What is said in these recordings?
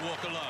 walk alone.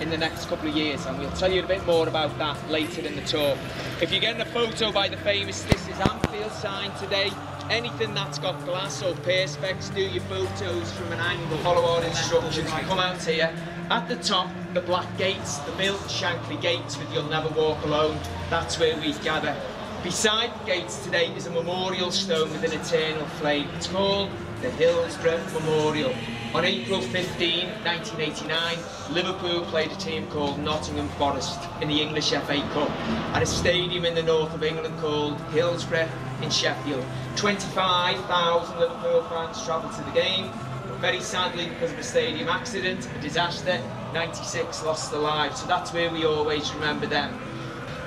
In the next couple of years, and we'll tell you a bit more about that later in the tour. If you're getting a photo by the famous This Is Anfield sign today, anything that's got glass or perspex, do your photos from an angle. Follow our instructions. We come out here. At the top, the black gates, the built Shankly gates with You'll Never Walk Alone. That's where we gather. Beside the gates today is a memorial stone with an eternal flame. It's called the Hillsborough Memorial. On April 15, 1989, Liverpool played a team called Nottingham Forest in the English FA Cup at a stadium in the north of England called Hillsborough in Sheffield. 25,000 Liverpool fans travelled to the game, but very sadly, because of a stadium accident, a disaster, 96 lost their lives. So that's where we always remember them.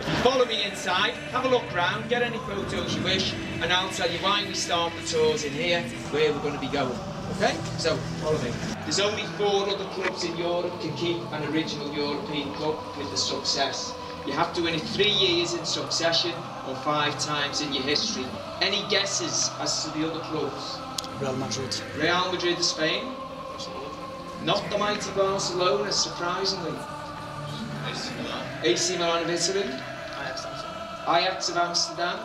If you follow me inside, have a look round, get any photos you wish, and I'll tell you why we start the tours in here, where we're going to be going. Okay, so follow me. There's only 4 other clubs in Europe can keep an original European Cup with the success. You have to win it 3 years in succession or 5 times in your history. Any guesses as to the other clubs? Real Madrid. Real Madrid of Spain? Not the mighty Barcelona, surprisingly. AC Milan. AC Milan of Italy? Ajax of Amsterdam?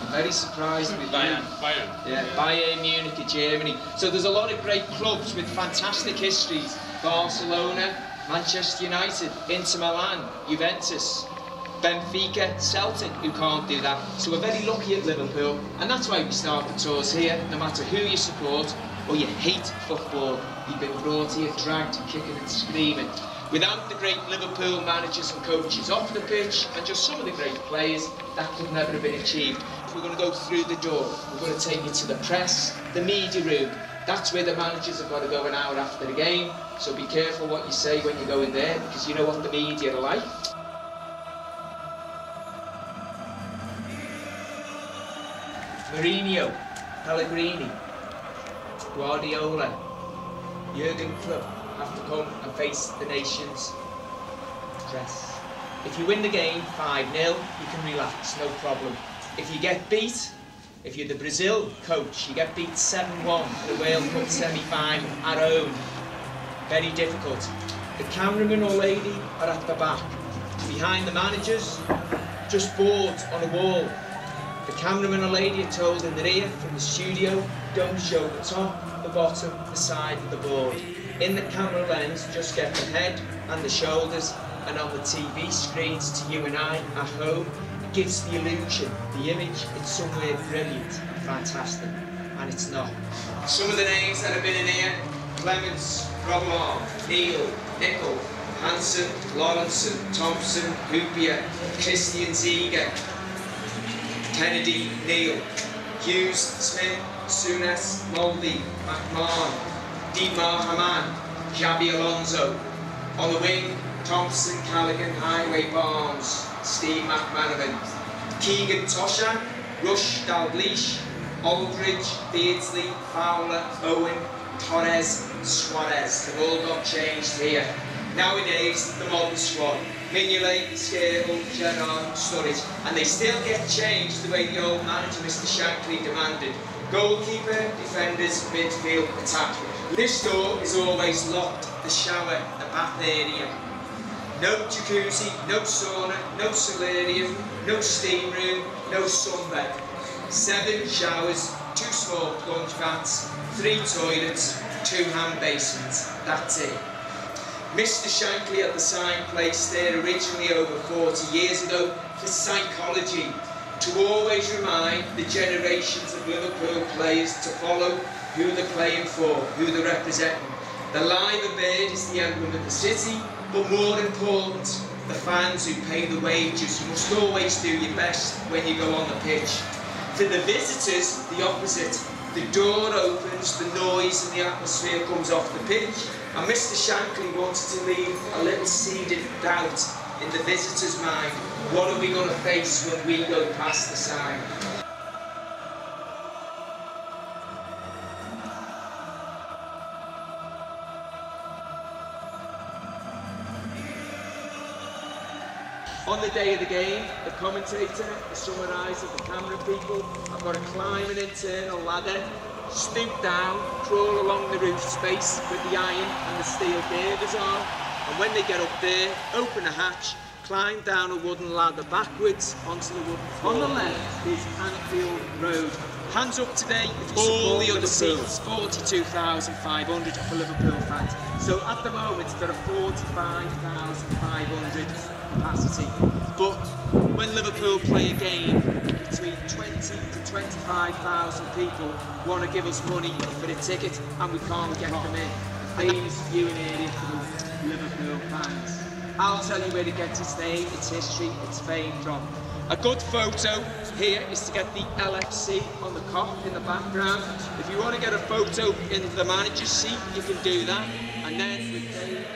I'm very surprised with Bayern. Yeah, Bayern Munich of Germany. So there's a lot of great clubs with fantastic histories. Barcelona, Manchester United, Inter Milan, Juventus, Benfica, Celtic, who can't do that. So we're very lucky at Liverpool, and that's why we start the tours here. No matter who you support or you hate football, you've been brought here, dragged, kicking and screaming. Without the great Liverpool managers and coaches off the pitch, and just some of the great players, that could never have been achieved. We're going to go through the door. We're going to take you to the press, the media room. That's where the managers have got to go an hour after the game. So be careful what you say when you go in there, because you know what the media are like. Mourinho, Pellegrini, Guardiola, Jurgen Klopp have to come and face the nation's press. If you win the game 5-0, you can relax, no problem. If you get beat, if you're the Brazil coach, you get beat 7-1 in the World Cup semi-final at home. Very difficult. The cameraman or lady are at the back. Behind the managers, just boards on a wall. The cameraman or lady are told in their ear from the studio, don't show the top, the bottom, the side of the board. In the camera lens, just get the head and the shoulders, and on the TV screens to you and I at home, it gives the illusion, the image, it's somewhere brilliant, fantastic, and it's not. Some of the names that have been in here: Clements, Robillard, Neil, Nicol, Hansen, Lawrenson, Thompson, Hoopier, Christian Ziege, Kennedy, Neil, Hughes, Smith, Souness, Moldy, McMahon, Dietmar Hamann, Xabi Alonso. On the wing, Thompson, Callaghan, Highway, Barnes, Steve McManaman, Keegan Toshan, Rush, Dalglish, Aldridge, Beardsley, Fowler, Owen, Torres, Suarez. They've all got changed here. Nowadays, the modern squad: Mignolet, Scahill, Gerrard, Sturridge, and they still get changed the way the old manager, Mr. Shankly, demanded. Goalkeeper, defenders, midfield, attack. This door is always locked, the shower, the bath area. No jacuzzi, no sauna, no solarium, no steam room, no sunbed. 7 showers, 2 small plunge baths, 3 toilets, 2 hand basins. That's it. Mr. Shankly had the sign placed there originally over 40 years ago for psychology, to always remind the generations of Liverpool players to follow who they're playing for, who they're representing. The liver bird is the emblem of the city, but more important, the fans who pay the wages. You must always do your best when you go on the pitch. For the visitors, the opposite. The door opens, the noise and the atmosphere comes off the pitch, and Mr. Shankly wanted to leave a little seed of doubt in the visitor's mind. What are we going to face when we go past the sign? On the day of the game, the commentator, the summariser, the camera people, I've got to climb an internal ladder, stoop down, crawl along the roof space with the iron and the steel girders on, and when they get up there, open a hatch, climb down a wooden ladder backwards onto the wooden floor. On the left is Anfield Road. Hands up today if you all the other seats, 42,500 for Liverpool fans. So at the moment there are 45,500 capacity. But when Liverpool play a game, between 20 to 25,000 people want to give us money for the ticket and we can't get them in. Famous viewing area for the Liverpool fans. I'll tell you where it gets its name, its history, its fame from. A good photo here is to get the LFC on the cop in the background. If you want to get a photo in the manager's seat, you can do that. And then with Dave